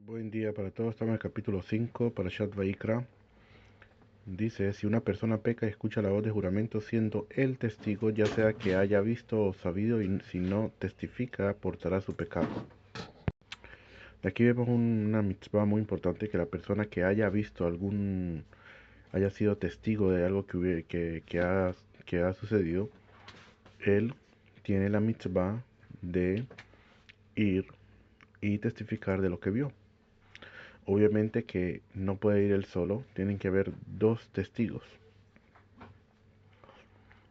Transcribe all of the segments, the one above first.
Buen día para todos. Estamos en el capítulo 5 para Shat Vaikra. Dice, si una persona peca y escucha la voz de juramento siendo el testigo, ya sea que haya visto o sabido, y si no testifica, aportará su pecado. Aquí vemos una mitzvah muy importante, que la persona que haya visto haya sido testigo de algo que ha sucedido, él tiene la mitzvah de ir y testificar de lo que vio. Obviamente que no puede ir él solo, tienen que haber dos testigos.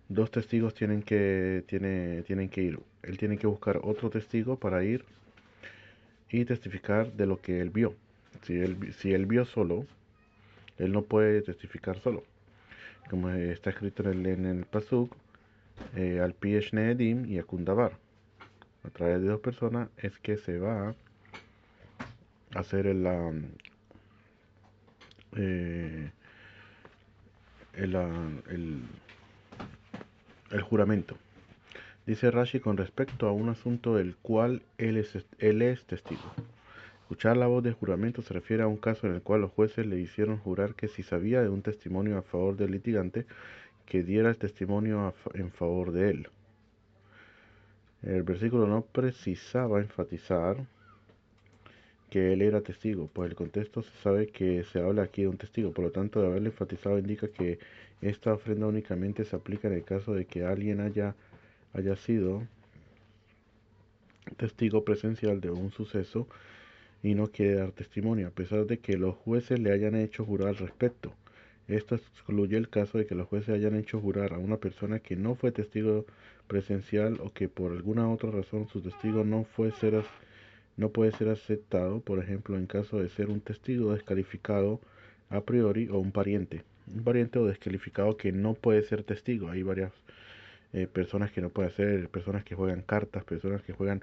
Dos testigos tienen que ir. Él tiene que buscar otro testigo para ir y testificar de lo que él vio. Si él vio solo, él no puede testificar solo. Como está escrito en el Pasuk, al pi Edim y Akundabar. A través de dos personas es que se va a hacer eh, el, el, el juramento. Dice Rashi con respecto a un asunto del cual él es testigo. Escuchar la voz de juramento se refiere a un caso en el cual los jueces le hicieron jurar que si sabía de un testimonio a favor del litigante, que diera el testimonio en favor de él. El versículo no precisaba enfatizar que él era testigo, pues el contexto se sabe que se habla aquí de un testigo, por lo tanto, de haberle enfatizado indica que esta ofrenda únicamente se aplica en el caso de que alguien haya sido testigo presencial de un suceso y no quiere dar testimonio, a pesar de que los jueces le hayan hecho jurar al respecto. Esto excluye el caso de que los jueces hayan hecho jurar a una persona que no fue testigo presencial o que por alguna otra razón su testigo no puede ser aceptado, por ejemplo, en caso de ser un testigo descalificado a priori o un pariente o descalificado que no puede ser testigo. Hay varias personas que no pueden ser, personas que juegan cartas, personas que juegan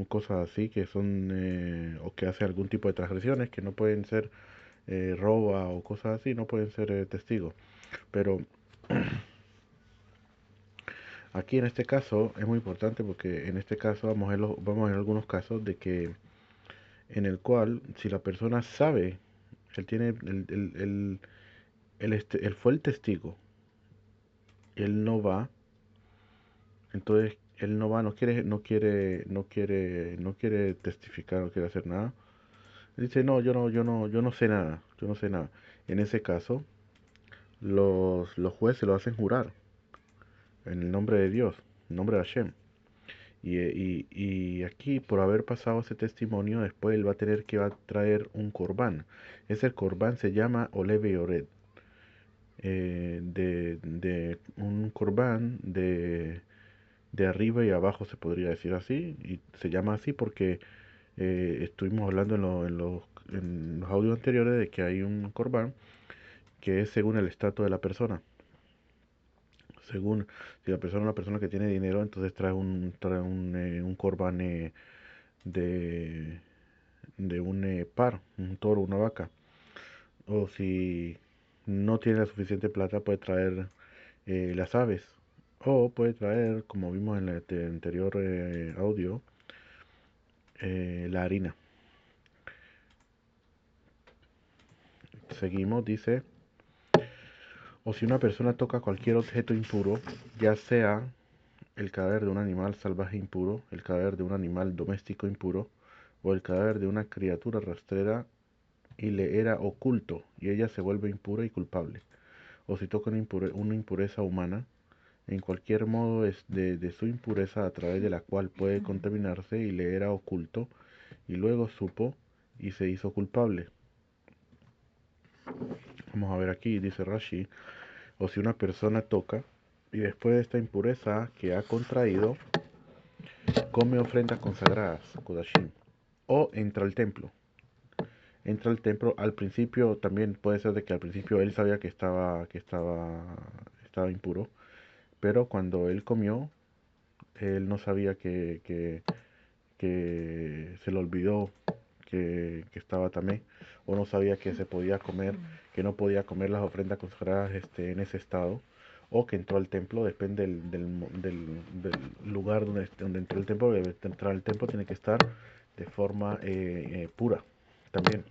cosas así, que son o que hacen algún tipo de transgresiones que no pueden ser roba o cosas así, no pueden ser testigos. Pero aquí en este caso es muy importante, porque en este caso vamos a ver algunos casos de que en el cual si la persona sabe, él tiene él fue el testigo, él no va, entonces él no va, no quiere testificar, no quiere hacer nada. Dice, no, yo no sé nada, yo no sé nada. En ese caso, los jueces lo hacen jurar en el nombre de Dios, en nombre de Hashem. Y aquí, por haber pasado ese testimonio, después él va a tener que traer un corbán. Ese corbán se llama Oleve y Ored. De un corbán de arriba y abajo, se podría decir así. Y se llama así porque estuvimos hablando en los audios anteriores de que hay un corbán que es según el estatus de la persona. Según si la persona es una persona que tiene dinero, entonces trae un corbán de, de un par, un toro, una vaca. O si no tiene la suficiente plata, puede traer las aves. O puede traer, como vimos en el anterior audio, la harina. Seguimos, dice, o si una persona toca cualquier objeto impuro, ya sea el cadáver de un animal salvaje impuro, el cadáver de un animal doméstico impuro, o el cadáver de una criatura rastrera, y le era oculto, y ella se vuelve impura y culpable. O si toca una impureza humana, en cualquier modo es de su impureza a través de la cual puede contaminarse, y le era oculto, y luego supo y se hizo culpable. Vamos a ver aquí, dice Rashi, o si una persona toca, y después de esta impureza que ha contraído, come ofrendas consagradas, Kodashim, o entra al templo. Al principio también puede ser de que al principio él sabía estaba impuro, pero cuando él comió, él no sabía que se le olvidó que estaba tamé, o no sabía que se podía comer, que no podía comer las ofrendas consagradas en ese estado, o que entró al templo. Depende del lugar donde entró el templo. Entrar al templo tiene que estar de forma pura. también.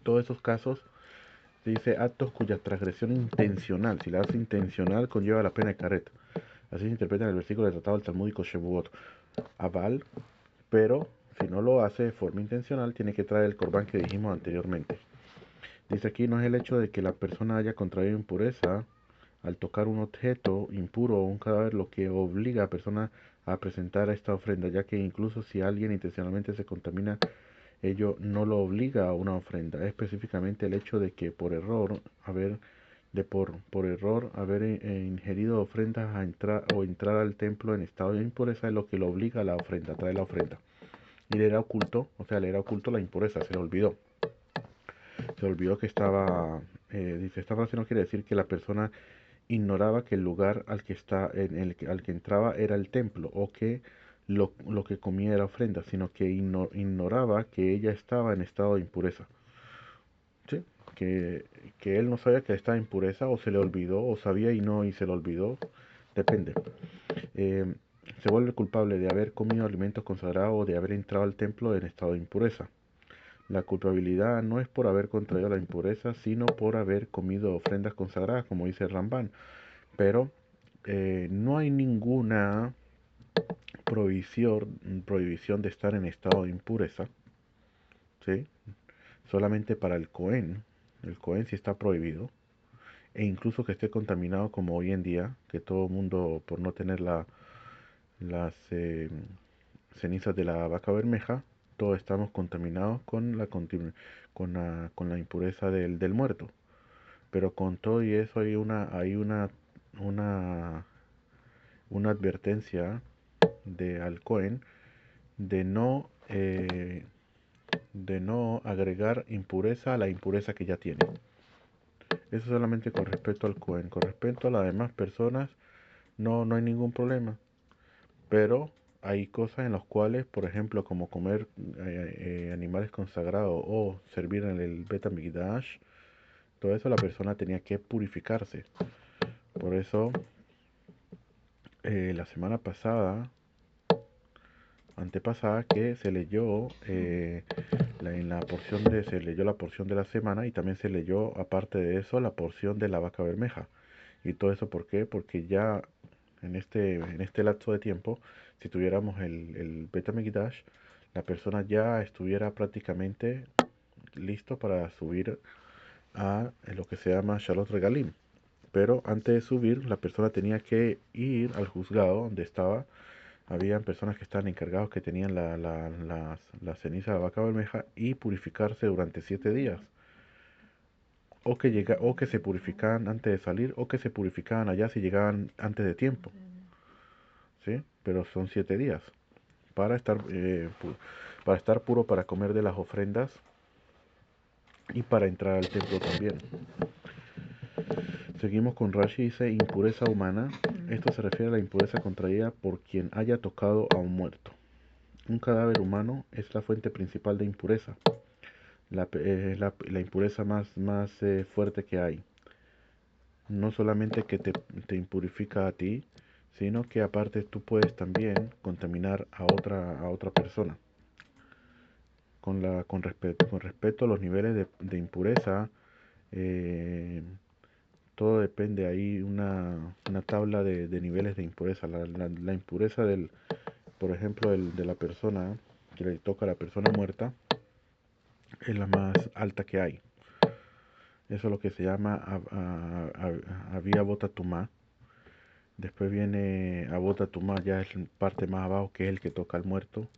Todos esos casos dice actos cuya transgresión intencional, si la hace intencional, conlleva la pena de caret. Así se interpreta en el versículo del tratado del Talmúdico Shevuot. Aval, pero si no lo hace de forma intencional, tiene que traer el corbán que dijimos anteriormente. Dice aquí, no es el hecho de que la persona haya contraído impureza al tocar un objeto impuro o un cadáver lo que obliga a la persona a presentar esta ofrenda, ya que incluso si alguien intencionalmente se contamina, ello no lo obliga a una ofrenda. Es específicamente el hecho de que por error haber ingerido ofrendas entrar al templo en estado de impureza es lo que lo obliga a la ofrenda, a traer la ofrenda. Y le era oculto, le era oculto la impureza, se le olvidó. Se olvidó que estaba, dice, esta frase no quiere decir que la persona ignoraba que el lugar al que entraba era el templo o que lo que comía era ofrenda, sino que ignoraba que ella estaba en estado de impureza. ¿Sí? Que, que él no sabía que estaba en pureza o se le olvidó o sabía y se le olvidó, depende. Eh, Se vuelve culpable de haber comido alimentos consagrados o de haber entrado al templo en estado de impureza. La culpabilidad no es por haber contraído la impureza, sino por haber comido ofrendas consagradas, como dice Ramban. Pero no hay ninguna prohibición de estar en estado de impureza, ¿sí? Solamente para el Cohen. El Cohen sí está prohibido. E incluso que esté contaminado como hoy en día, que todo el mundo, por no tener las cenizas de la vaca bermeja, todos estamos contaminados con la impureza del muerto. Pero con todo y eso una, una advertencia al Cohen de de no agregar impureza a la impureza que ya tiene. Eso solamente con respecto al Cohen. Con respecto a las demás personas, no hay ningún problema. Pero hay cosas en las cuales, por ejemplo, como comer animales consagrados o servir en el Bet HaMikdash, todo eso la persona tenía que purificarse. Por eso, la semana pasada, antepasada, que se leyó se leyó la porción de la semana y también se leyó, aparte de eso, la porción de la vaca bermeja. Y todo eso, ¿por qué? Porque ya en este lapso de tiempo, si tuviéramos el Bet HaMikdash, la persona ya estuviera prácticamente listo para subir a lo que se llama Shalot Regalim. Pero antes de subir, la persona tenía que ir al juzgado donde estaba. Habían personas que estaban encargados que tenían la ceniza de la vaca bermeja y purificarse durante 7 días. O que se purificaban antes de salir o que se purificaban allá si llegaban antes de tiempo. ¿Sí? Pero son 7 días para para estar puro para comer de las ofrendas y para entrar al templo también. Seguimos con Rashi, dice impureza humana. Esto se refiere a la impureza contraída por quien haya tocado a un muerto. Un cadáver humano es la fuente principal de impureza, la impureza más fuerte que hay. No solamente que te impurifica a ti, sino que aparte tú puedes también contaminar a otra persona. Con respecto a los niveles de impureza, eh, todo depende, hay una tabla de niveles de impureza. La impureza por ejemplo, de la persona que le toca a la persona muerta es la más alta que hay. Eso es lo que se llama Avia Bota Tumá. Después viene Abota Tumá, ya es la parte más abajo, que es el que toca al muerto.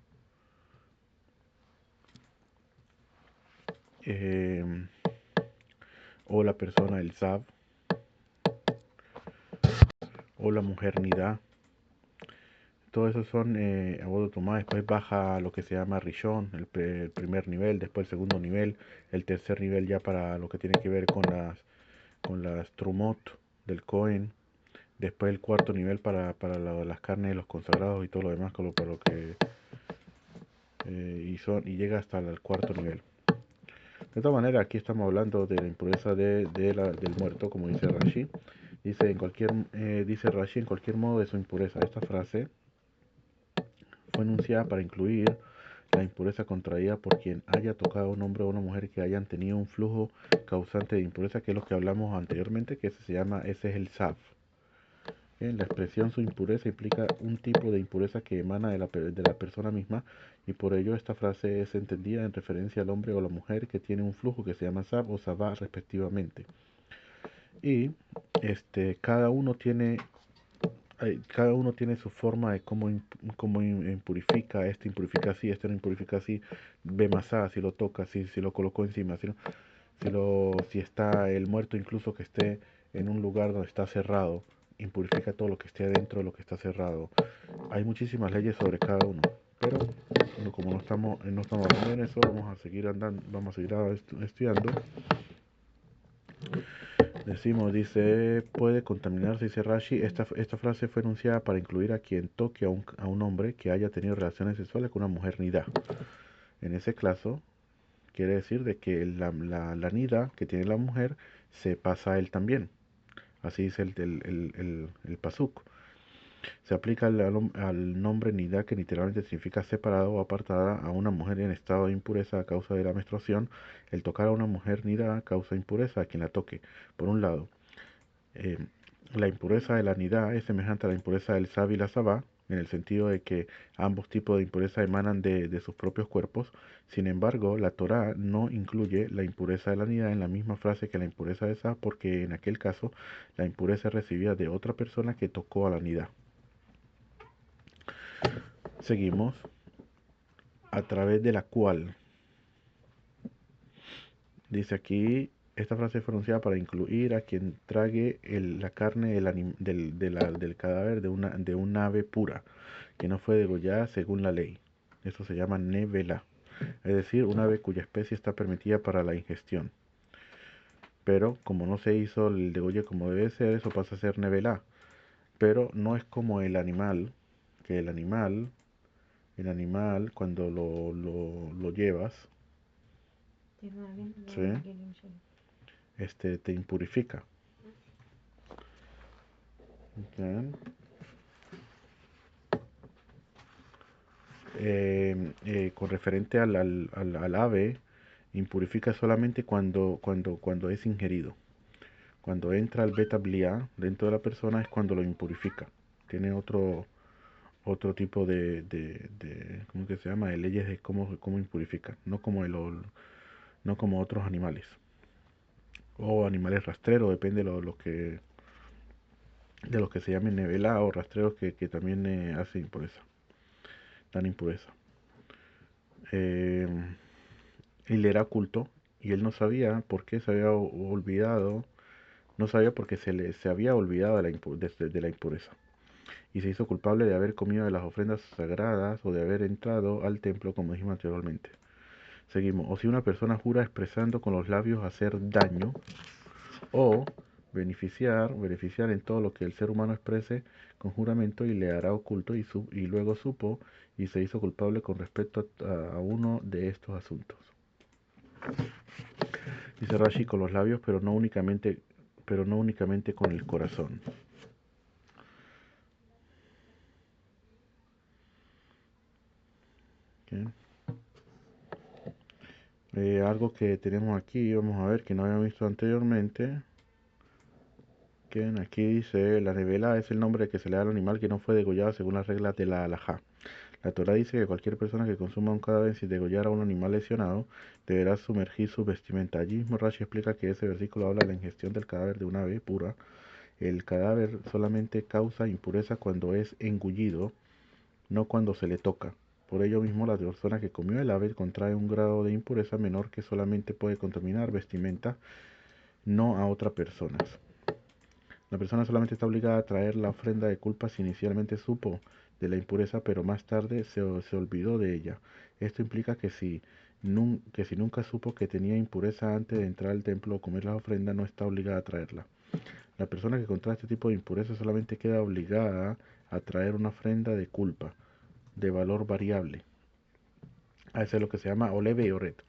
Eh, o la persona, el Zab, o la mujer Nidá. Todo eso son Abota Tumá. Después baja lo que se llama Rishon, el primer nivel, después el segundo nivel, el tercer nivel ya para lo que tiene que ver con las Trumot del Cohen. Después el cuarto nivel para las carnes de los consagrados y todo lo demás, para lo que y llega hasta el cuarto nivel. De todas maneras, aquí estamos hablando de la impureza del muerto, como dice Rashi. Dice Rashi, en cualquier modo de su impureza. Esta frase fue enunciada para incluir la impureza contraída por quien haya tocado a un hombre o una mujer que hayan tenido un flujo causante de impureza, que es lo que hablamos anteriormente, que ese es el SAF. La expresión su impureza implica un tipo de impureza que emana de la persona misma, y por ello esta frase es entendida en referencia al hombre o la mujer que tiene un flujo que se llama SAF o SAVA respectivamente. Y cada uno tiene su forma de cómo impurifica. Este impurifica así, este no impurifica así. Ve masá, si lo toca, si lo colocó encima, si está el muerto, incluso que esté en un lugar donde está cerrado, impurifica todo lo que esté adentro de lo que está cerrado. Hay muchísimas leyes sobre cada uno, pero como no estamos hablando en eso, vamos a seguir estudiando. Dice, puede contaminarse, dice Rashi. Esta frase fue enunciada para incluir a quien toque a un hombre que haya tenido relaciones sexuales con una mujer nidá. En ese caso, quiere decir de que la nidá que tiene la mujer se pasa a él también. Así dice el pasuk. Se aplica al nombre nidá, que literalmente significa separado o apartada, a una mujer en estado de impureza a causa de la menstruación. El tocar a una mujer nidá causa impureza a quien la toque. Por un lado, eh, la impureza de la nidá es semejante a la impureza del sab y la sabá, en el sentido de que ambos tipos de impureza emanan de sus propios cuerpos. Sin embargo, la Torá no incluye la impureza de la nidá en la misma frase que la impureza de sab, porque en aquel caso la impureza es recibida de otra persona que tocó a la nidá. Seguimos. A través de la cual. Dice aquí, esta frase fue anunciada para incluir a quien trague la carne del cadáver de un ave pura, que no fue degollada según la ley. Eso se llama nevela, es decir, un ave cuya especie está permitida para la ingestión. Pero como no se hizo el degolle como debe ser, eso pasa a ser nevela. Pero no es como el animal, que el animal cuando lo llevas, ¿sí? Te impurifica. Okay. Con referente al ave, impurifica solamente cuando es ingerido. Cuando entra el beta blia dentro de la persona es cuando lo impurifica. Tiene otro tipo ¿cómo que se llama? De leyes de cómo impurifica, no como otros animales. O animales rastreros, depende de lo que se llamen nevela o rastreros que también hacen impureza, dan impureza. Él era culto y él no sabía por qué se había olvidado, no sabía por qué se había olvidado de la impureza, y se hizo culpable de haber comido de las ofrendas sagradas o de haber entrado al templo, como dijimos anteriormente. Seguimos. O si una persona jura expresando con los labios hacer daño o beneficiar en todo lo que el ser humano exprese con juramento, y le hará oculto, y luego supo y se hizo culpable con respecto a uno de estos asuntos. Dice Rashi, con los labios, pero no únicamente con el corazón. ¿Okay? Algo que tenemos aquí, vamos a ver, que no habíamos visto anteriormente. Que aquí dice, la nevela es el nombre que se le da al animal que no fue degollado según las reglas de la halajá. La Torá dice que cualquier persona que consuma un cadáver sin degollar a un animal lesionado deberá sumergir su vestimenta. Allí mismo Rashi explica que ese versículo habla de la ingestión del cadáver de una ave pura. El cadáver solamente causa impureza cuando es engullido, no cuando se le toca. Por ello mismo, la persona que comió el ave contrae un grado de impureza menor que solamente puede contaminar vestimenta, no a otras personas. La persona solamente está obligada a traer la ofrenda de culpa si inicialmente supo de la impureza, pero más tarde se olvidó de ella. Esto implica que si nunca supo que tenía impureza antes de entrar al templo o comer la ofrenda, no está obligada a traerla. La persona que contrae este tipo de impureza solamente queda obligada a traer una ofrenda de culpa, de valor variable. Eso es lo que se llama oleve y oret.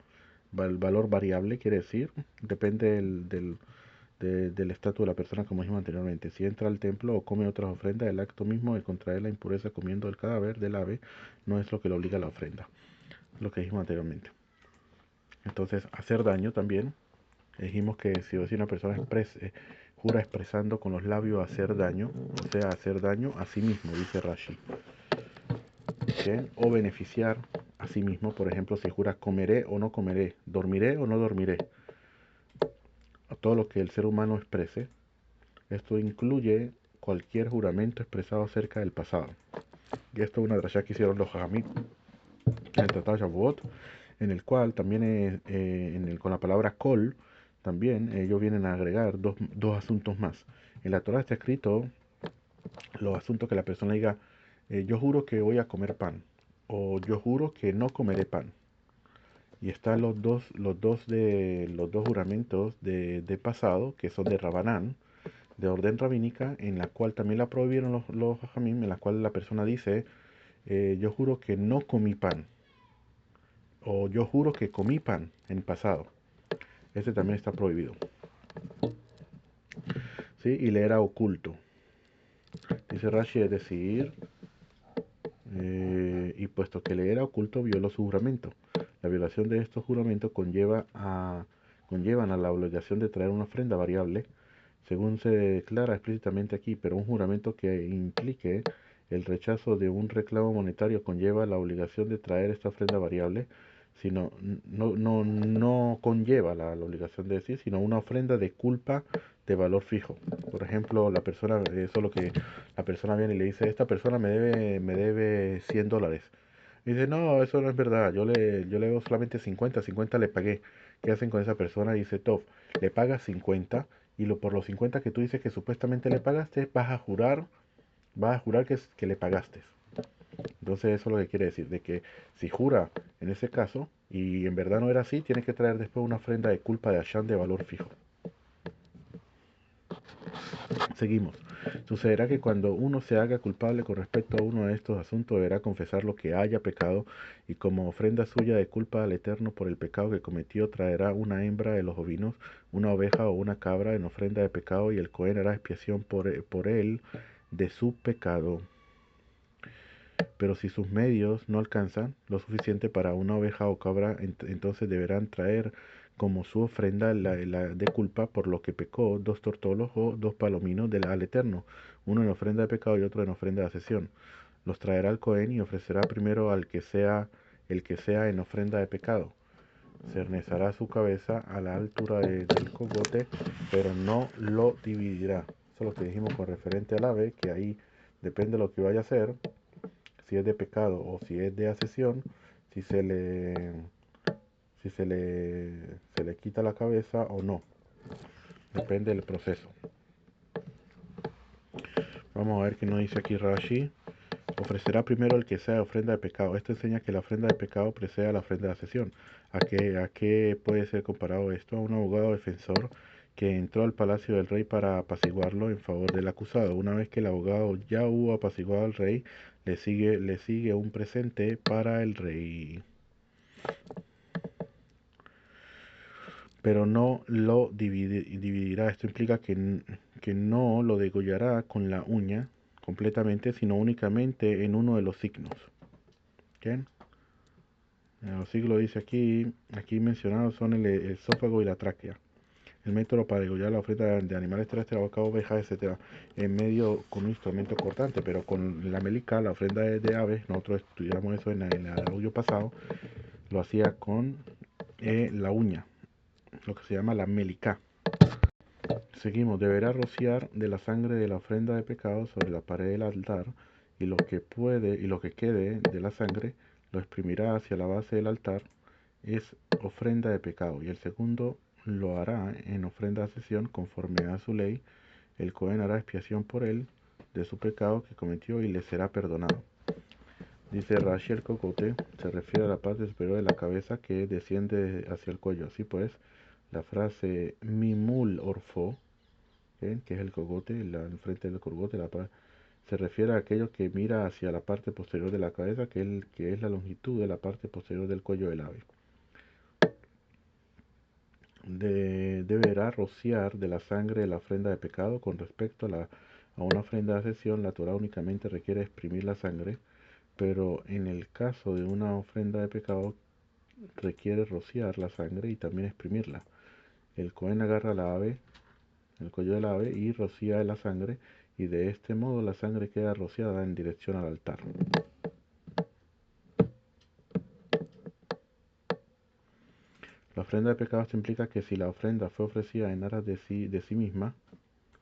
El valor variable quiere decir, depende del estatus de la persona, como dijimos anteriormente. Si entra al templo o come otras ofrendas, el acto mismo de contraer la impureza comiendo el cadáver del ave no es lo que le obliga a la ofrenda. lo que dijimos anteriormente. Entonces, hacer daño también. Dijimos que si una persona jura expresando con los labios hacer daño, o sea, hacer daño a sí mismo, dice Rashi. ¿Bien? O beneficiar a sí mismo, por ejemplo, si jura comeré o no comeré, dormiré o no dormiré, a todo lo que el ser humano exprese. Esto incluye cualquier juramento expresado acerca del pasado. Y esto es una drashá que hicieron los Jajamim en el Tratado de Shavuot, en el cual también con la palabra kol, también ellos vienen a agregar dos asuntos más. En la Torah está escrito los asuntos que la persona diga, yo juro que voy a comer pan, o yo juro que no comeré pan. Y están los dos juramentos de pasado, que son de Rabanán, de orden rabínica, en la cual también la prohibieron los hajamim, en la cual la persona dice, yo juro que no comí pan, o yo juro que comí pan en pasado. Este también está prohibido. ¿Sí? Y le era oculto. Dice Rashi, es decir, y puesto que le era oculto, violó su juramento. La violación de estos juramentos conllevan a la obligación de traer una ofrenda variable, según se declara explícitamente aquí, pero un juramento que implique el rechazo de un reclamo monetario conlleva la obligación de traer esta ofrenda variable, sino no conlleva la obligación de decir, sino una ofrenda de culpa de valor fijo. Por ejemplo, la persona, eso es lo que la persona viene y le dice, esta persona me debe $100. Y dice, no, eso no es verdad, yo le debo solamente 50 le pagué. ¿Qué hacen con esa persona? Dice, Top, le pagas 50 y por los 50 que tú dices que supuestamente le pagaste, vas a jurar que le pagaste. Entonces eso es lo que quiere decir, de que si jura en ese caso y en verdad no era así, tienes que traer después una ofrenda de culpa de Hashem de valor fijo. Seguimos. Sucederá que cuando uno se haga culpable con respecto a uno de estos asuntos, deberá confesar lo que haya pecado y como ofrenda suya de culpa al Eterno por el pecado que cometió, traerá una hembra de los ovinos, una oveja o una cabra en ofrenda de pecado y el Cohen hará expiación por él de su pecado. Pero si sus medios no alcanzan lo suficiente para una oveja o cabra, entonces deberán traer como su ofrenda de culpa por lo que pecó, 2 tortolos o 2 palominos al Eterno, uno en ofrenda de pecado y otro en ofrenda de asesión. Los traerá al Cohen y ofrecerá primero al que sea el que sea en ofrenda de pecado. Cernezará su cabeza a la altura del cogote, pero no lo dividirá. Eso es lo que dijimos con referente al ave, que ahí depende de lo que vaya a hacer, si es de pecado o si es de asesión, si se le, si se le quita la cabeza o no. Depende del proceso. Vamos a ver qué nos dice aquí Rashi. Ofrecerá primero el que sea ofrenda de pecado. Esto enseña que la ofrenda de pecado precede a la ofrenda de asesión. ¿A qué puede ser comparado esto? A un abogado defensor que entró al palacio del rey para apaciguarlo en favor del acusado. Una vez que el abogado ya hubo apaciguado al rey, le sigue un presente para el rey. Pero no lo dividirá. Esto implica que no lo degollará con la uña completamente, sino únicamente en uno de los signos. ¿Okay? Los siglos dice aquí mencionados son el esófago y la tráquea. El método para degollar la ofrenda de animales terrestres, vaca, ovejas, etcétera, en medio con un instrumento cortante, pero con la melica, la ofrenda de aves, nosotros estudiamos eso en el audio pasado, lo hacía con la uña, lo que se llama la melica. Seguimos, deberá rociar de la sangre de la ofrenda de pecado sobre la pared del altar y lo que quede de la sangre lo exprimirá hacia la base del altar, es ofrenda de pecado, y el segundo lo hará en ofrenda de asesión conforme a su ley. El Cohen hará expiación por él de su pecado que cometió y le será perdonado. Dice Rashi, el cocote se refiere a la parte superior de la cabeza que desciende hacia el cuello. Así pues, la frase mimul orfo, que es el cogote, el frente del cogote, se refiere a aquello que mira hacia la parte posterior de la cabeza, que es la longitud de la parte posterior del cuello del ave. Deberá rociar de la sangre de la ofrenda de pecado. Con respecto a una ofrenda de asesión, la Torah únicamente requiere exprimir la sangre, pero en el caso de una ofrenda de pecado requiere rociar la sangre y también exprimirla. El Cohen agarra la ave, el cuello del ave, y rocía la sangre, y de este modo la sangre queda rociada en dirección al altar. La ofrenda de pecados implica que si la ofrenda fue ofrecida en aras de sí misma,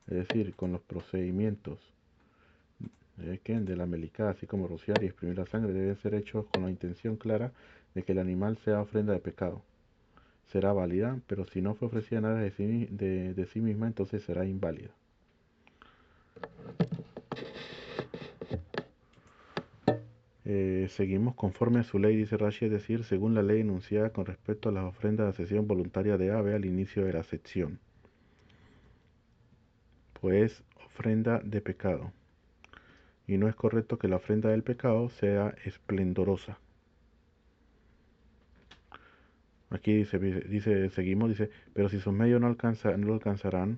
es decir, con los procedimientos de la melicá, así como rociar y exprimir la sangre, deben ser hechos con la intención clara de que el animal sea ofrenda de pecado. Será válida, pero si no fue ofrecida en aras de sí misma, entonces será inválida. Seguimos conforme a su ley, dice Rashi, es decir, según la ley enunciada con respecto a las ofrendas de asesión voluntaria de ave al inicio de la sección. Pues ofrenda de pecado. Y no es correcto que la ofrenda del pecado sea esplendorosa. Aquí seguimos, dice, pero si sus medios no lo alcanzarán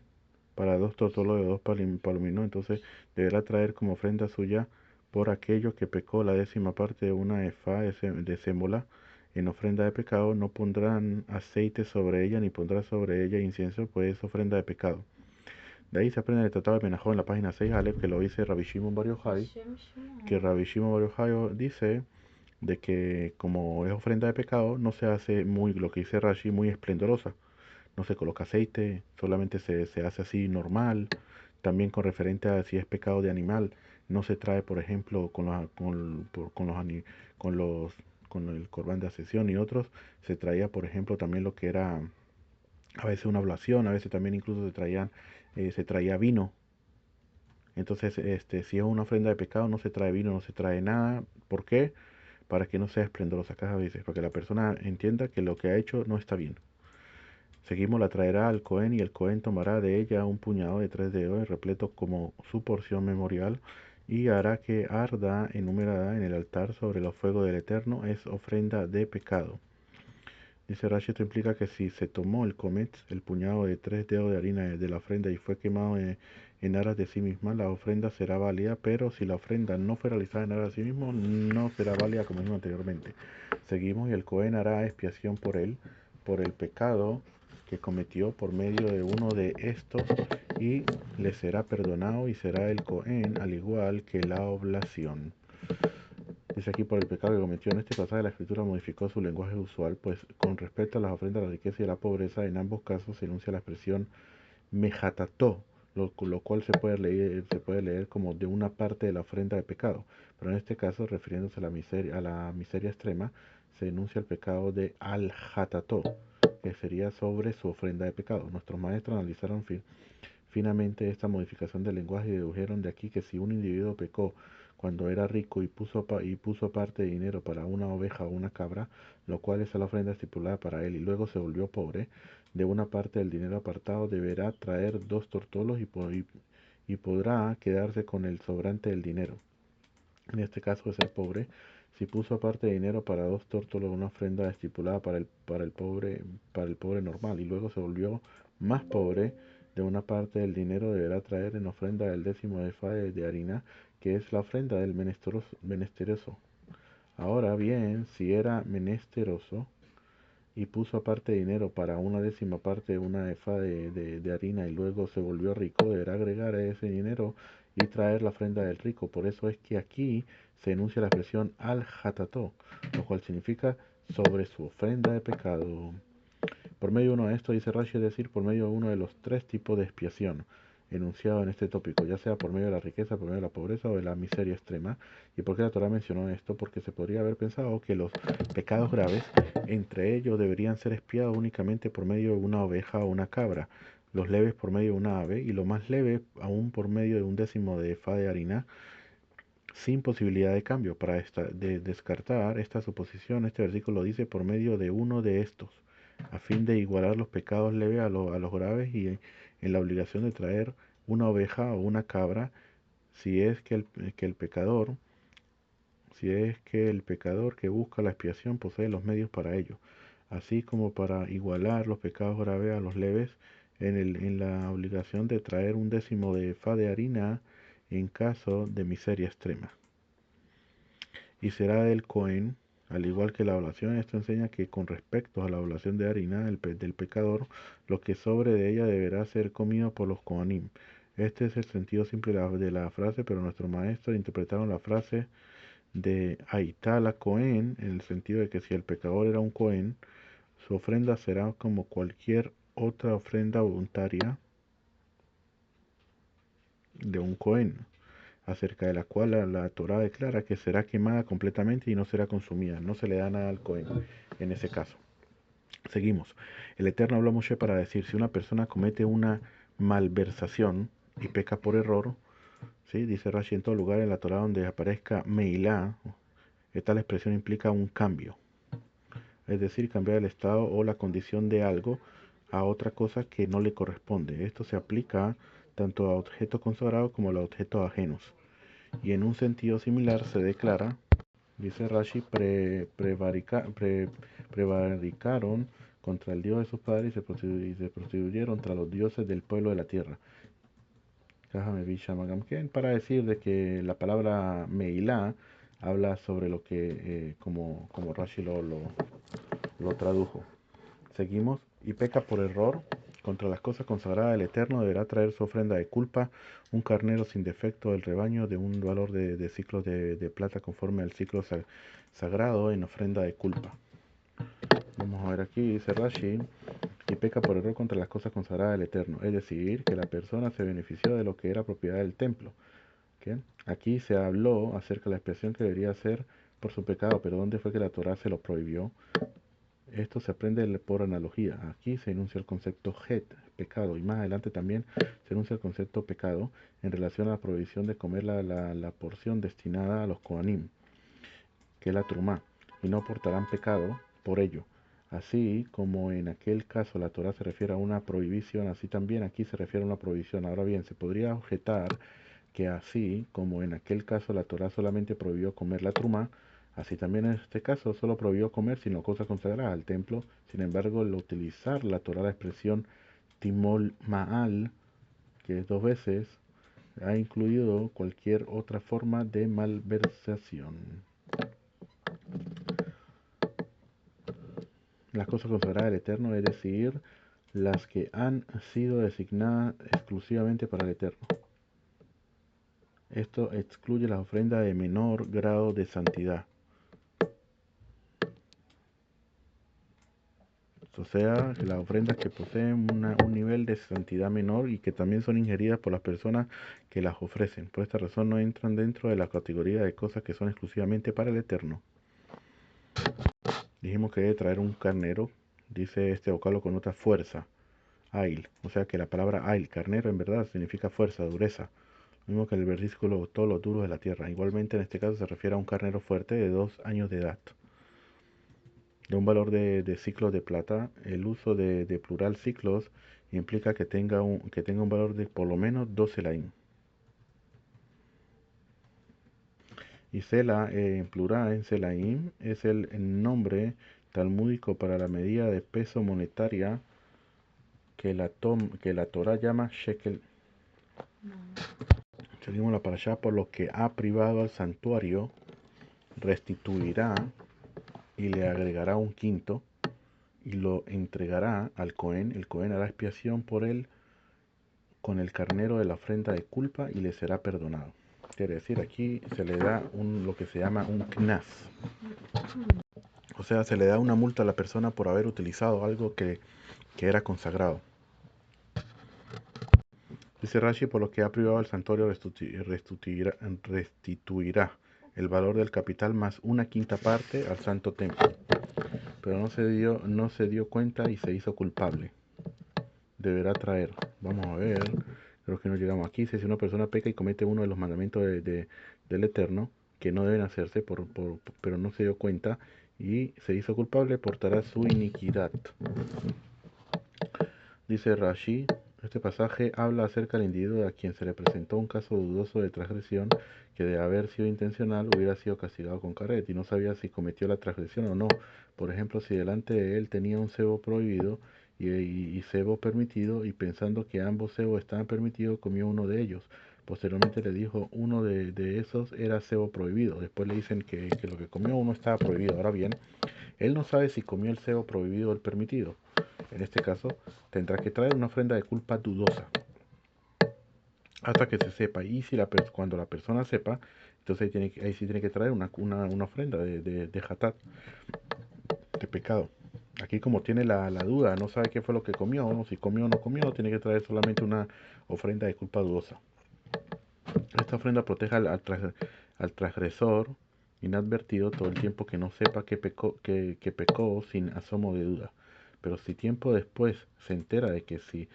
para 2 tórtolos de 2 palominos, entonces deberá traer como ofrenda suya por aquello que pecó la 10ª parte de una efá de sémola en ofrenda de pecado. No pondrán aceite sobre ella, ni pondrá sobre ella incienso, pues es ofrenda de pecado. De ahí se aprende el tratado de Menajó en la página 6, Aleph, que lo dice Rabbi Shimon Bar Yochai, que Rabbi Shimon Bar Yochai dice de que como es ofrenda de pecado, no se hace muy, lo que dice Rashi, muy esplendorosa. No se coloca aceite, solamente se hace así normal. También con referente a si es pecado de animal, no se trae, por ejemplo, con los con el corbán de asesión y otros, se traía, por ejemplo, también lo que era a veces una oblación, a veces también incluso se traía vino. Entonces, si es una ofrenda de pecado, no se trae vino, no se trae nada. ¿Por qué? Para que no sea esplendorosa, acá dice, para que la persona entienda que lo que ha hecho no está bien. Seguimos, la traerá al Cohen, y el Cohen tomará de ella un puñado de 3 dedos, repleto como su porción memorial, y hará que arda enumerada en el altar sobre los fuegos del Eterno. Es ofrenda de pecado. Dice Rashi, esto implica que si se tomó el comet, el puñado de 3 dedos de harina de la ofrenda, y fue quemado en aras de sí misma, la ofrenda será válida, pero si la ofrenda no fue realizada en aras de sí mismo, no será válida como dijimos anteriormente. Seguimos, y el Cohen hará expiación por él, por el pecado que cometió por medio de uno de estos, y le será perdonado, y será el Cohen al igual que la oblación. Dice aquí, por el pecado que cometió. En este pasaje la escritura modificó su lenguaje usual, pues con respecto a las ofrendas, la riqueza y la pobreza, en ambos casos se enuncia la expresión mejatató, lo cual se puede leer como de una parte de la ofrenda de pecado, pero en este caso, refiriéndose a la miseria extrema, se enuncia el pecado de al-jatató, que sería sobre su ofrenda de pecado. Nuestros maestros analizaron finamente esta modificación del lenguaje y dedujeron de aquí que si un individuo pecó cuando era rico y puso aparte dinero para una oveja o una cabra, lo cual es la ofrenda estipulada para él, y luego se volvió pobre, de una parte del dinero apartado deberá traer 2 tórtolos, y podrá quedarse con el sobrante del dinero. En este caso es el pobre. Si puso aparte dinero para 2 tórtolos, una ofrenda estipulada para el pobre normal, y luego se volvió más pobre, de una parte del dinero deberá traer en ofrenda el 10º de harina, que es la ofrenda del menesteroso. Ahora bien, si era menesteroso y puso aparte dinero para una 10ª parte de una efa de harina, y luego se volvió rico, deberá agregar a ese dinero y traer la ofrenda del rico. Por eso es que aquí se enuncia la expresión al-jatató, lo cual significa sobre su ofrenda de pecado. Por medio de uno de estos, dice Rashi, es decir, por medio de uno de los 3 tipos de expiación enunciado en este tópico, ya sea por medio de la riqueza, por medio de la pobreza o de la miseria extrema. ¿Y por qué la Torah mencionó esto? Porque se podría haber pensado que los pecados graves, entre ellos, deberían ser expiados únicamente por medio de una oveja o una cabra, los leves por medio de una ave, y lo más leve aún por medio de un 10º de efa de harina, sin posibilidad de cambio. Para descartar esta suposición, este versículo dice por medio de uno de estos, a fin de igualar los pecados leves a los graves, y en la obligación de traer una oveja o una cabra, si es que el pecador, si es que el pecador que busca la expiación posee los medios para ello, así como para igualar los pecados graves a los leves, en la obligación de traer un 10º de efa de harina en caso de miseria extrema. Y será del Cohen Al igual que la oblación, esto enseña que con respecto a la oblación de harina del pecador, lo que sobre de ella deberá ser comido por los Kohanim. Este es el sentido simple de la frase, pero nuestros maestros interpretaron la frase de Aitala Cohen en el sentido de que si el pecador era un Cohen, su ofrenda será como cualquier otra ofrenda voluntaria de un Cohen, acerca de la cual la Torá declara que será quemada completamente y no será consumida. No se le da nada al Cohen en ese caso. Seguimos. El Eterno habló a Moshe para decir, si una persona comete una malversación y peca por error, ¿sí? Dice Rashi, en todo lugar en la Torá donde aparezca Meilá, tal expresión implica un cambio, es decir, cambiar el estado o la condición de algo a otra cosa que no le corresponde. Esto se aplica tanto a objetos consagrados como a objetos ajenos. Y en un sentido similar se declara, dice Rashi, prevaricaron contra el Dios de sus padres y se prostituyeron contra los dioses del pueblo de la tierra. Para decir de que la palabra Meilá habla sobre lo que, como Rashi lo tradujo. Seguimos, y peca por error contra las cosas consagradas del Eterno, deberá traer su ofrenda de culpa, un carnero sin defecto del rebaño de un valor de ciclos de plata conforme al ciclo sagrado en ofrenda de culpa. Vamos a ver aquí, dice Rashi, y peca por error contra las cosas consagradas del Eterno, es decir, que la persona se benefició de lo que era propiedad del templo. ¿Okay? Aquí se habló acerca de la expresión que debería ser por su pecado, pero ¿dónde fue que la Torá se lo prohibió? Esto se aprende por analogía. Aquí se enuncia el concepto het, pecado, y más adelante también se enuncia el concepto pecado en relación a la prohibición de comer la porción destinada a los Kohanim, que es la trumá, y no aportarán pecado por ello. Así como en aquel caso la Torah se refiere a una prohibición, así también aquí se refiere a una prohibición. Ahora bien, se podría objetar que así como en aquel caso la Torah solamente prohibió comer la trumá, así también en este caso solo prohibió comer sino cosas consagradas al templo. Sin embargo, al utilizar la Torah la expresión timol ma'al, que es dos veces, ha incluido cualquier otra forma de malversación. Las cosas consagradas del Eterno, es decir, las que han sido designadas exclusivamente para el Eterno. Esto excluye las ofrendas de menor grado de santidad. O sea, las ofrendas que poseen un nivel de santidad menor y que también son ingeridas por las personas que las ofrecen. Por esta razón no entran dentro de la categoría de cosas que son exclusivamente para el Eterno. Dijimos que debe traer un carnero, dice este vocablo con otra fuerza, ail. O sea que la palabra ail, carnero, en verdad significa fuerza, dureza. Lo mismo que el versículo todos los duros de la tierra. Igualmente en este caso se refiere a un carnero fuerte de 2 años de edad. De un valor de ciclos de plata, el uso de plural ciclos implica que tenga un valor de por lo menos 12 laín. Y sela en plural, en selaim, es el nombre talmúdico para la medida de peso monetaria que la Torah llama shekel. Seguimos la parashá, por lo que ha privado al santuario, restituirá y le agregará un quinto y lo entregará al Cohen. El Cohen hará expiación por él con el carnero de la ofrenda de culpa y le será perdonado. Quiere decir, aquí se le da lo que se llama un knas. O sea, se le da una multa a la persona por haber utilizado algo que era consagrado. Dice Rashi, por lo que ha privado el santuario restituirá el valor del capital más una quinta parte al santo templo. Pero no se dio cuenta y se hizo culpable. Deberá traer. Vamos a ver, creo que no llegamos aquí. Si una persona peca y comete uno de los mandamientos del Eterno, que no deben hacerse, pero no se dio cuenta y se hizo culpable, portará su iniquidad. Dice Rashi, este pasaje habla acerca del individuo a quien se le presentó un caso dudoso de transgresión que de haber sido intencional hubiera sido castigado con caret y no sabía si cometió la transgresión o no. Por ejemplo, si delante de él tenía un cebo prohibido y cebo permitido y pensando que ambos cebos estaban permitidos comió uno de ellos. Posteriormente le dijo uno de esos era cebo prohibido. Después le dicen que lo que comió uno estaba prohibido. Ahora bien, él no sabe si comió el cebo prohibido o el permitido. En este caso, tendrá que traer una ofrenda de culpa dudosa hasta que se sepa. Y si cuando la persona sepa, entonces ahí sí tiene que traer una ofrenda de hatat, de pecado. Aquí como tiene la duda, no sabe qué fue lo que comió, o si comió o no comió, tiene que traer solamente una ofrenda de culpa dudosa. Esta ofrenda protege al transgresor inadvertido todo el tiempo que no sepa que pecó sin asomo de duda. Pero si tiempo después se entera de que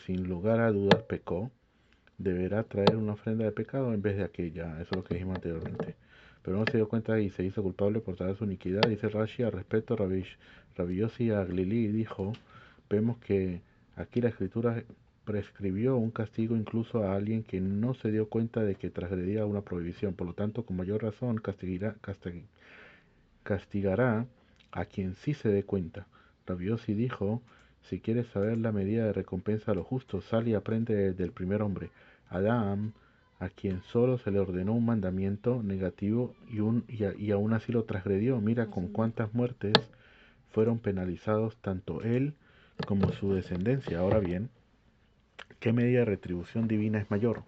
sin lugar a dudas pecó, deberá traer una ofrenda de pecado en vez de aquella. Eso es lo que dijimos anteriormente. Pero no se dio cuenta y se hizo culpable por toda su iniquidad. Dice Rashi al respecto, Rabbi Yossi Aglili dijo, vemos que aquí la escritura prescribió un castigo incluso a alguien que no se dio cuenta de que transgredía una prohibición. Por lo tanto, con mayor razón castigará a quien sí se dé cuenta. Rabbi Yossi dijo, si quieres saber la medida de recompensa a los justos, sal y aprende del primer hombre, Adán, a quien solo se le ordenó un mandamiento negativo y aún así lo transgredió. Mira con cuántas muertes fueron penalizados tanto él como su descendencia. Ahora bien, ¿qué medida de retribución divina es mayor?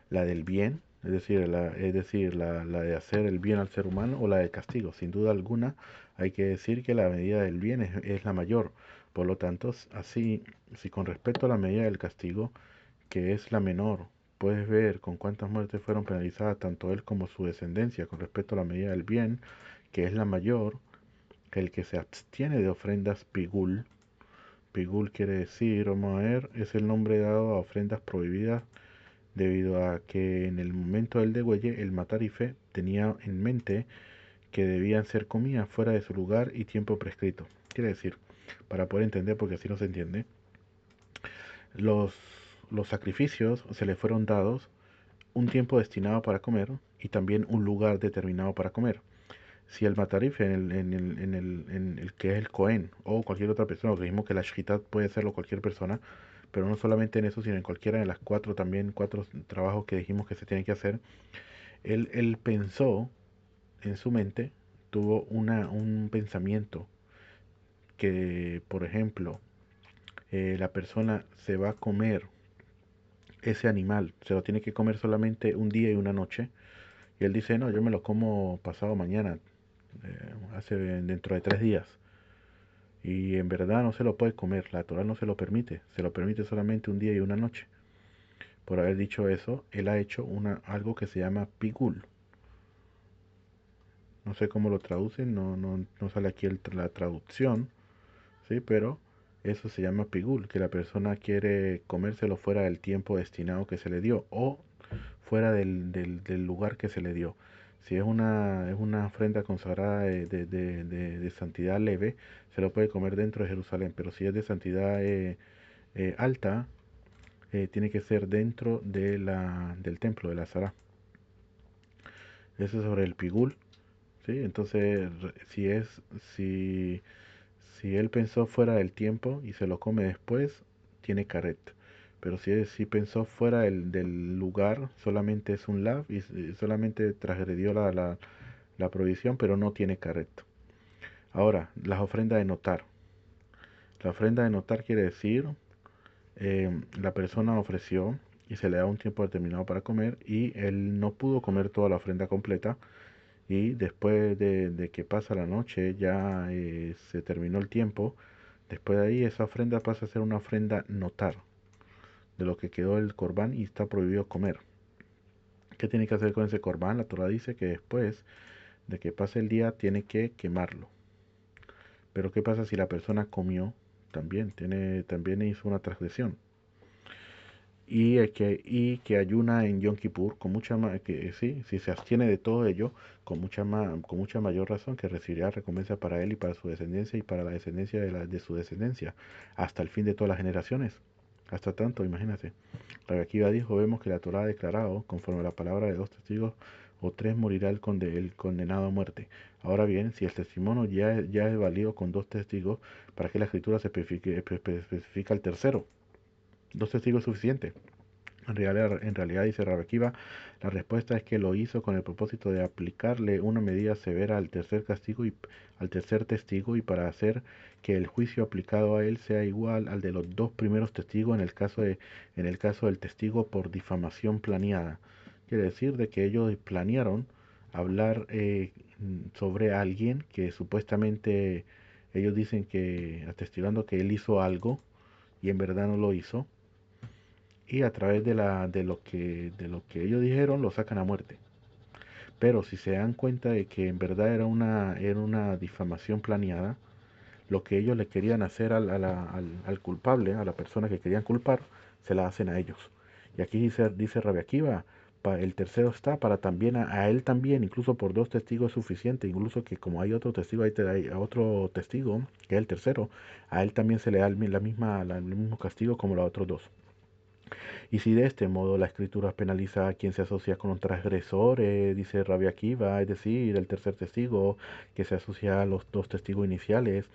¿La del bien, la de hacer el bien al ser humano, o la del castigo? Sin duda alguna, hay que decir que la medida del bien es la mayor. Por lo tanto, así, si con respecto a la medida del castigo, que es la menor, puedes ver con cuántas muertes fueron penalizadas tanto él como su descendencia con respecto a la medida del bien, que es la mayor, el que se abstiene de ofrendas pigul. Pigul quiere decir, vamos a ver, es el nombre dado a ofrendas prohibidas debido a que en el momento del degüelle el matarife tenía en mente que debían ser comidas fuera de su lugar y tiempo prescrito. Quiere decir, para poder entender, porque así no se entiende, los, los sacrificios se le fueron dados un tiempo destinado para comer y también un lugar determinado para comer. Si el matarife en el que es el Cohen o cualquier otra persona, lo mismo que la Shritat puede hacerlo cualquier persona, pero no solamente en eso, sino en cualquiera de las cuatro trabajos que dijimos que se tienen que hacer, él pensó en su mente, tuvo un pensamiento que, por ejemplo, la persona se va a comer ese animal, se lo tiene que comer solamente un día y una noche, y él dice, no, yo me lo como pasado mañana, dentro de 3 días. Y en verdad no se lo puede comer, la Torah no se lo permite, se lo permite solamente un día y una noche. Por haber dicho eso, él ha hecho algo que se llama pigul. No sé cómo lo traducen, no sale aquí la traducción, ¿sí? Pero eso se llama pigul, que la persona quiere comérselo fuera del tiempo destinado que se le dio o fuera del lugar que se le dio. Si es una ofrenda consagrada de santidad leve, se lo puede comer dentro de Jerusalén, pero si es de santidad alta, tiene que ser dentro del templo de la Sará. Eso es sobre el pigul, ¿sí? Entonces, si, si él pensó fuera del tiempo y se lo come después, tiene caret. Pero si pensó fuera del lugar, solamente es un lav y solamente transgredió la provisión, pero no tiene caret. Ahora, las ofrendas de notar. La ofrenda de notar quiere decir, la persona ofreció y se le da un tiempo determinado para comer y él no pudo comer toda la ofrenda completa y después de que pasa la noche ya se terminó el tiempo. Después de ahí esa ofrenda pasa a ser una ofrenda notar de lo que quedó el corbán y está prohibido comer. ¿Qué tiene que hacer con ese corbán? La Torah dice que después de que pase el día tiene que quemarlo. Pero ¿qué pasa si la persona comió? También hizo una transgresión. Y que ayuna en Yom Kippur, con mucha que sí, si se abstiene de todo ello, con mucha mayor razón que recibirá recompensa para él y para su descendencia y para la descendencia de su descendencia, hasta el fin de todas las generaciones. Hasta tanto, imagínate. Rabbi Akiva dijo, vemos que la Torah ha declarado, conforme a la palabra de 2 testigos o 3 morirá el condenado a muerte. Ahora bien, si el testimonio ya es válido con 2 testigos, ¿para qué la escritura se especifica el tercero? 2 testigos es suficiente. En realidad, dice Rabbi Akiva, la respuesta es que lo hizo con el propósito de aplicarle una medida severa al tercer testigo y para hacer que el juicio aplicado a él sea igual al de los dos primeros testigos en el caso del testigo por difamación planeada. Quiere decir de que ellos planearon hablar sobre alguien que supuestamente ellos dicen que atestiguando que él hizo algo y en verdad no lo hizo y a través de lo que ellos dijeron lo sacan a muerte. Pero si se dan cuenta de que en verdad era una difamación planeada, lo que ellos le querían hacer al culpable, a la persona que querían culpar, se la hacen a ellos. Y aquí dice Rabbi Akiva, el tercero está para también a él también, incluso por dos testigos es suficiente, incluso que como hay otro testigo, hay otro testigo, que es el tercero, a él también se le da el mismo castigo como los otros dos. Y si de este modo la escritura penaliza a quien se asocia con un transgresor, dice Rabbi Akiva, es decir, el tercer testigo que se asocia a los dos testigos iniciales,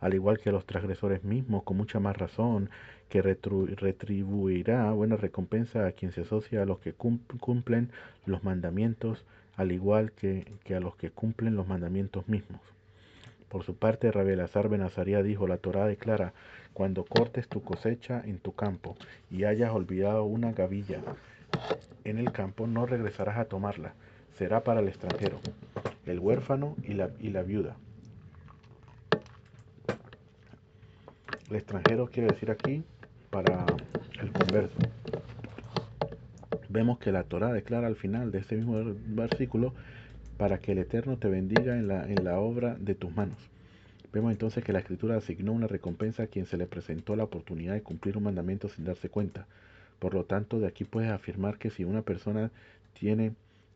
al igual que a los transgresores mismos, con mucha más razón, que retribuirá buena recompensa a quien se asocia a los que cumplen los mandamientos, al igual que a los que cumplen los mandamientos mismos. Por su parte, Rabbi Elazar ben Azaría dijo, la Torá declara, cuando cortes tu cosecha en tu campo y hayas olvidado una gavilla en el campo, no regresarás a tomarla, será para el extranjero, el huérfano y la viuda. El extranjero quiere decir aquí para el converso. Vemos que la Torá declara al final de este mismo versículo, para que el Eterno te bendiga en la obra de tus manos. Vemos entonces que la Escritura asignó una recompensa a quien se le presentó la oportunidad de cumplir un mandamiento sin darse cuenta. Por lo tanto, de aquí puedes afirmar que si una persona tiene,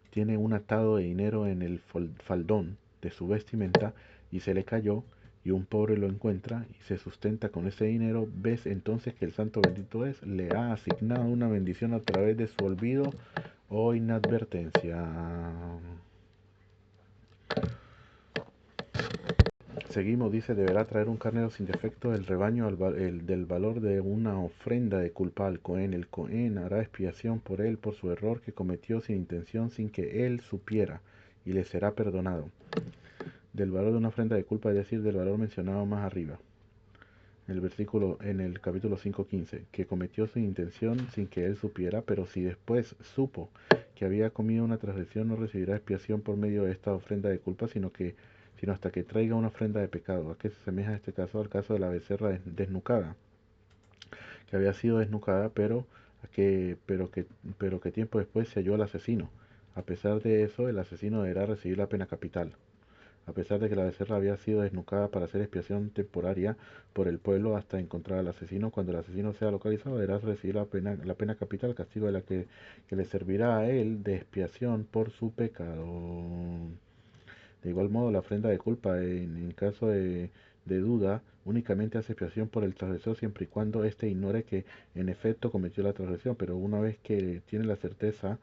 tiene un atado de dinero en el faldón de su vestimenta y se le cayó, y un pobre lo encuentra y se sustenta con ese dinero, ves entonces que el santo bendito es, le ha asignado una bendición a través de su olvido o inadvertencia. Seguimos, dice, deberá traer un carnero sin defecto del rebaño del valor de una ofrenda de culpa al Cohen. El Cohen hará expiación por él por su error que cometió sin intención, sin que él supiera, y le será perdonado. Del valor de una ofrenda de culpa, es decir, del valor mencionado más arriba. En el capítulo 5:15, que cometió sin intención, sin que él supiera, pero si después supo que había comido una transgresión, no recibirá expiación por medio de esta ofrenda de culpa, sino hasta que traiga una ofrenda de pecado. ¿A qué se asemeja este caso? Al caso de la becerra desnucada, que había sido desnucada, pero que tiempo después se halló al asesino. A pesar de eso, el asesino deberá recibir la pena capital. A pesar de que la becerra había sido desnucada para hacer expiación temporaria por el pueblo hasta encontrar al asesino, cuando el asesino sea localizado, deberá recibir la pena capital, castigo de la que le servirá a él de expiación por su pecado. De igual modo, la ofrenda de culpa, en caso de duda, únicamente hace expiación por el transgresor siempre y cuando éste ignore que en efecto cometió la transgresión, pero una vez que tiene la certeza,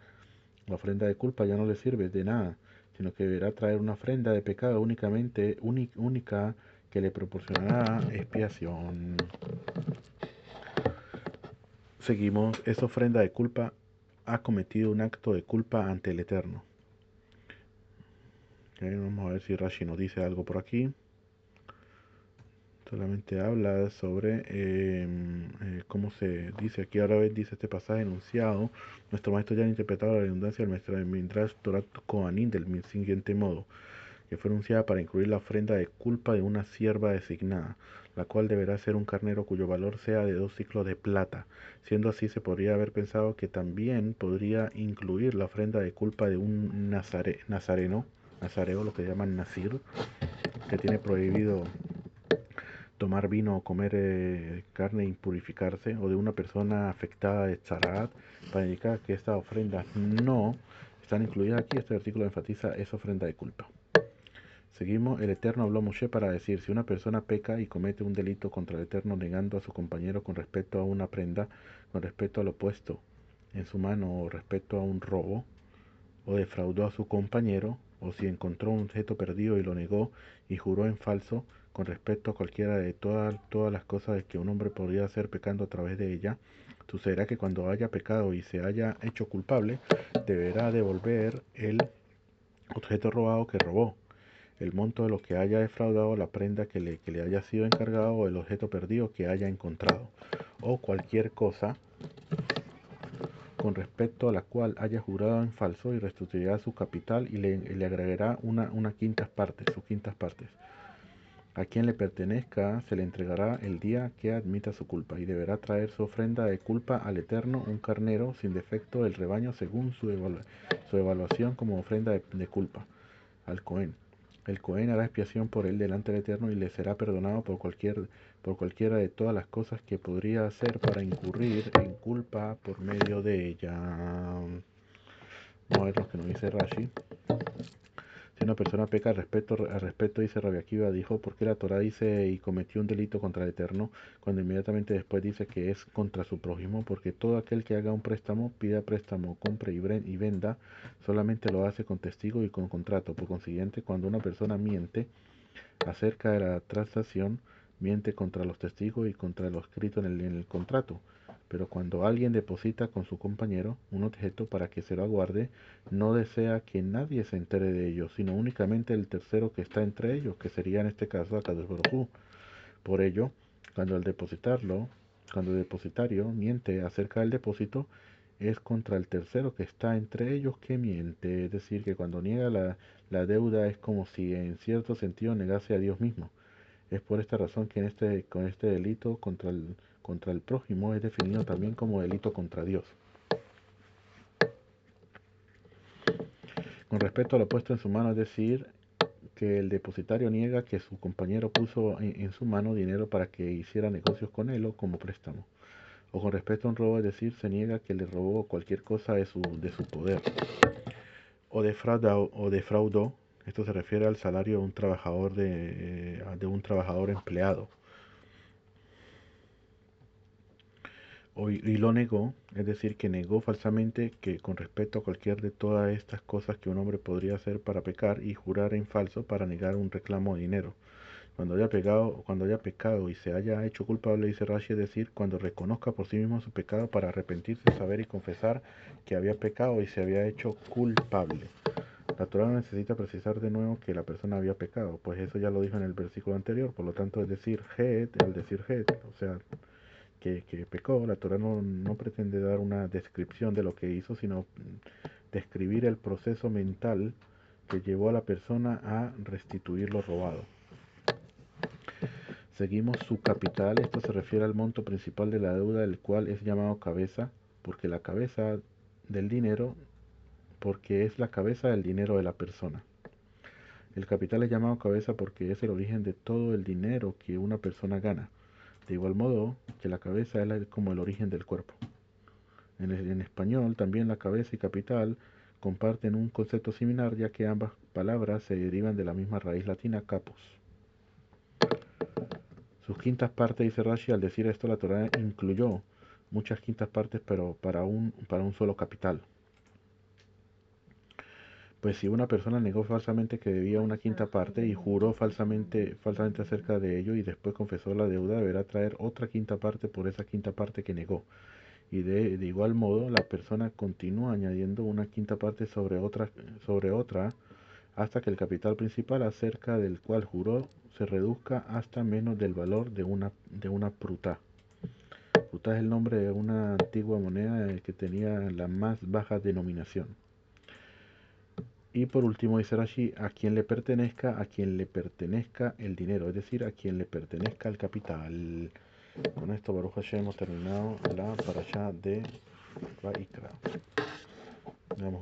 la ofrenda de culpa ya no le sirve de nada, sino que deberá traer una ofrenda de pecado única que le proporcionará expiación. Seguimos, esa ofrenda de culpa ha cometido un acto de culpa ante el Eterno. Vamos a ver si Rashi nos dice algo por aquí. Solamente habla sobre cómo se dice aquí. Ahora dice este pasaje enunciado. Nuestro maestro ya ha interpretado la redundancia del Midrash Torah Kohanim del siguiente modo, que fue anunciada para incluir la ofrenda de culpa de una sierva designada, la cual deberá ser un carnero cuyo valor sea de 2 ciclos de plata. Siendo así, se podría haber pensado que también podría incluir la ofrenda de culpa de un nazareo, lo que llaman nazir, que tiene prohibido tomar vino o comer carne e impurificarse, o de una persona afectada de tzaraat, para indicar que estas ofrendas no están incluidas aquí. Este artículo enfatiza esa ofrenda de culpa. Seguimos, el Eterno habló a Moshe para decir, si una persona peca y comete un delito contra el Eterno negando a su compañero con respecto a una prenda, con respecto al opuesto en su mano o respecto a un robo, o defraudó a su compañero, o si encontró un objeto perdido y lo negó y juró en falso, con respecto a cualquiera de todas las cosas que un hombre podría hacer pecando a través de ella, sucederá que cuando haya pecado y se haya hecho culpable, deberá devolver el objeto robado que robó, el monto de lo que haya defraudado, la prenda que le haya sido encargado o el objeto perdido que haya encontrado, o cualquier cosa con respecto a la cual haya jurado en falso, y restituirá su capital y le agregará una quintas partes, sus quintas partes. A quien le pertenezca se le entregará el día que admita su culpa, y deberá traer su ofrenda de culpa al Eterno, un carnero sin defecto del rebaño según su evaluación como ofrenda de culpa, al Cohen. El Cohen hará expiación por él delante del Eterno y le será perdonado por cualquiera de todas las cosas que podría hacer para incurrir en culpa por medio de ella. Vamos a ver lo que nos dice Rashi. Si una persona peca al respecto, dice Rabbi Akiva, dijo, ¿por qué la Torah dice y cometió un delito contra el Eterno? Cuando inmediatamente después dice que es contra su prójimo, porque todo aquel que haga un préstamo, pida préstamo, compre y venda, solamente lo hace con testigo y con contrato. Por consiguiente, cuando una persona miente acerca de la transacción, miente contra los testigos y contra lo escrito en el contrato. Pero cuando alguien deposita con su compañero un objeto para que se lo aguarde, no desea que nadie se entere de ello, sino únicamente el tercero que está entre ellos, que sería en este caso Akadosh Baruj Hu. Por ello, cuando cuando el depositario miente acerca del depósito, es contra el tercero que está entre ellos que miente. Es decir, que cuando niega la deuda es como si en cierto sentido negase a Dios mismo. Es por esta razón que con este delito contra el prójimo es definido también como delito contra Dios. Con respecto a lo puesto en su mano, es decir, que el depositario niega que su compañero puso en su mano dinero para que hiciera negocios con él o como préstamo. O con respecto a un robo, es decir, se niega que le robó cualquier cosa de su poder. O defraudó, esto se refiere al salario de un trabajador de un trabajador empleado. Y lo negó, es decir, que negó falsamente que con respecto a cualquier de todas estas cosas que un hombre podría hacer para pecar y jurar en falso para negar un reclamo de dinero. Cuando haya pecado y se haya hecho culpable, dice Rashi, es decir, cuando reconozca por sí mismo su pecado para arrepentirse, saber y confesar que había pecado y se había hecho culpable. La Torah no necesita precisar de nuevo que la persona había pecado, pues eso ya lo dijo en el versículo anterior. Por lo tanto, es decir al decir het, o sea, que pecó, la Torah no pretende dar una descripción de lo que hizo, sino describir el proceso mental que llevó a la persona a restituir lo robado. Seguimos su capital, esto se refiere al monto principal de la deuda, el cual es llamado cabeza, porque la cabeza del dinero, porque es la cabeza del dinero de la persona. El capital es llamado cabeza porque es el origen de todo el dinero que una persona gana. De igual modo que la cabeza es como el origen del cuerpo. En español también la cabeza y capital comparten un concepto similar, ya que ambas palabras se derivan de la misma raíz latina capus. Sus quintas partes, dice Rashi, al decir esto la Torah incluyó muchas quintas partes, pero para un solo capital. Pues si una persona negó falsamente que debía una quinta parte y juró falsamente acerca de ello y después confesó la deuda, deberá traer otra quinta parte por esa quinta parte que negó. Y de igual modo, la persona continúa añadiendo una quinta parte sobre otra hasta que el capital principal acerca del cual juró se reduzca hasta menos del valor de una prutá. Prutá es el nombre de una antigua moneda que tenía la más baja denominación. Y por último dice Rashi, a quien le pertenezca el dinero, es decir, a quien le pertenezca el capital. Con esto, Baruch Hashem, hemos terminado la parashá de Vaikra. Veamos